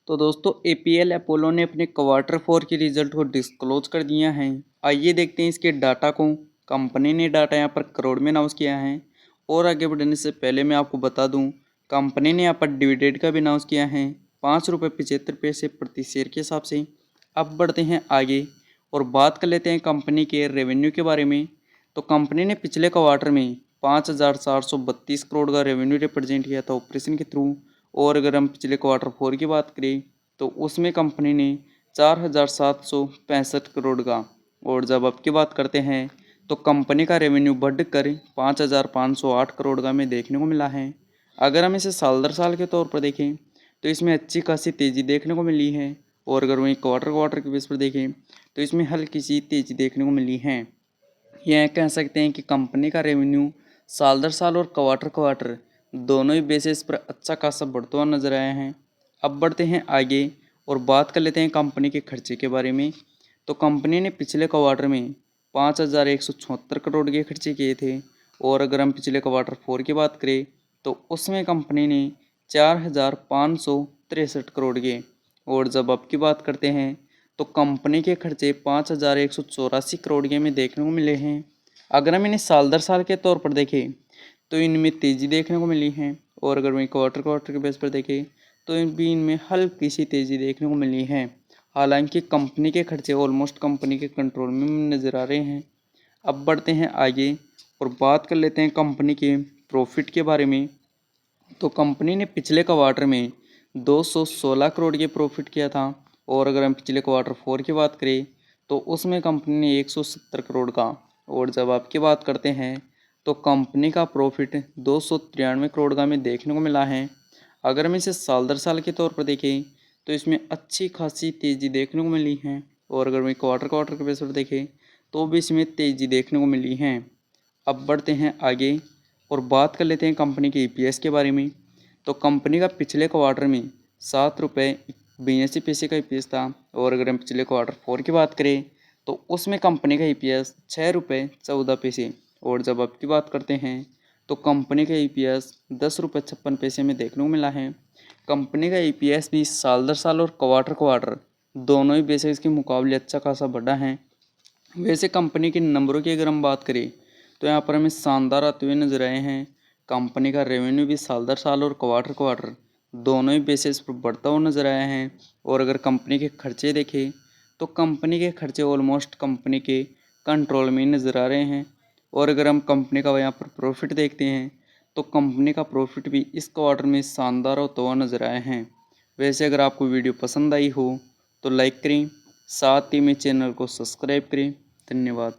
तो दोस्तों APL Apollo ने अपने क्वार्टर 4 के रिजल्ट को डिस्क्लोज कर दिया है। आइए देखते हैं इसके डाटा को। कंपनी ने डाटा यहाँ पर करोड़ में अनाउंस किया है। और आगे बढ़ने से पहले मैं आपको बता दूं, कंपनी ने यहाँ पर डिविडेंड का भी अनाउंस किया है ₹5.75 प्रति शेयर के हिसाब से। अब बढ़ते हैं आगे और बात कर लेते हैं कंपनी के रेवेन्यू के बारे में। तो कंपनी ने पिछले क्वार्टर में 5,432 करोड़ का रेवेन्यू रिप्रेजेंट किया था ऑपरेशन के थ्रू। और अगर हम पिछले क्वार्टर 4 की बात करें तो उसमें कंपनी ने 4,765 करोड़ का। और जब अब की बात करते हैं तो कंपनी का रेवेन्यू बढ़कर 5,508 करोड़ का में देखने को मिला है। अगर हम इसे साल दर साल के तौर पर देखें तो इसमें अच्छी खासी तेज़ी देखने को मिली है। और अगर वहीं क्वार्टर के बेस पर देखें तो इसमें हल्की सी तेज़ी देखने को मिली है। यह कह सकते हैं कि कंपनी का रेवेन्यू साल दर साल और क्वार्टर दोनों ही बेसिस पर अच्छा खासा बढ़ता हुआ नजर आया है। अब बढ़ते हैं आगे और बात कर लेते हैं कंपनी के खर्चे के बारे में। तो कंपनी ने पिछले क्वार्टर में 5,176 करोड़ के खर्चे किए थे। और अगर हम पिछले क्वार्टर 4 की बात करें तो उसमें कंपनी ने 4,563 करोड़ के। और जब अब की बात करते हैं तो कंपनी के खर्चे 5,184 करोड़ के में देखने को मिले हैं। अगर हम इन्हें साल दर साल के तौर पर देखें तो इनमें तेज़ी देखने को मिली है। और अगर वहीं क्वार्टर के बेस पर देखें तो इनमें हल्की सी तेज़ी देखने को मिली है। हालांकि कंपनी के खर्चे ऑलमोस्ट कंपनी के कंट्रोल में नज़र आ रहे हैं। अब बढ़ते हैं आगे और बात कर लेते हैं कंपनी के प्रॉफिट के बारे में। तो कंपनी ने पिछले क्वार्टर में 216 करोड़ के प्रॉफिट किया था। और अगर हम पिछले क्वार्टर 4 की बात करें तो उसमें कंपनी ने 170 करोड़ का। और जब आपकी बात करते हैं तो कंपनी का प्रॉफिट 293 करोड़ का में देखने को मिला है। अगर हम इसे साल दर साल के तौर पर देखें तो इसमें अच्छी खासी तेज़ी देखने को मिली है। और अगर वही क्वार्टर के बेस पर देखें तो भी इसमें तेज़ी देखने को मिली है। अब बढ़ते हैं आगे और बात कर लेते हैं कंपनी के ईपीएस के बारे में। तो कंपनी का पिछले क्वार्टर में ₹7.82 का ईपीएस था। और अगर हम पिछले क्वार्टर 4 की बात करें तो उसमें कंपनी का ईपीएस ₹6.14। और जब अब की बात करते हैं तो कंपनी का ईपीएस ₹10.56 में देखने को मिला है। कंपनी का ईपीएस भी साल दर साल और क्वार्टर दोनों ही बेसिस के मुकाबले अच्छा खासा बढ़ा है। वैसे कंपनी के नंबरों की अगर हम बात करें तो यहाँ पर हमें शानदार आते हुए नजर आए हैं। कंपनी का रेवेन्यू भी साल दर साल और क्वार्टर दोनों ही बेसिस पर बढ़ता हुआ नजर आया है। और अगर कंपनी के खर्चे देखें तो कंपनी के खर्चे ऑलमोस्ट कंपनी के कंट्रोल में नज़र आ रहे हैं। और अगर हम कंपनी का यहाँ पर प्रॉफिट देखते हैं तो कंपनी का प्रॉफिट भी इस क्वार्टर में शानदार होता हुआ नजर आए हैं। वैसे अगर आपको वीडियो पसंद आई हो तो लाइक करें, साथ ही में चैनल को सब्सक्राइब करें। धन्यवाद।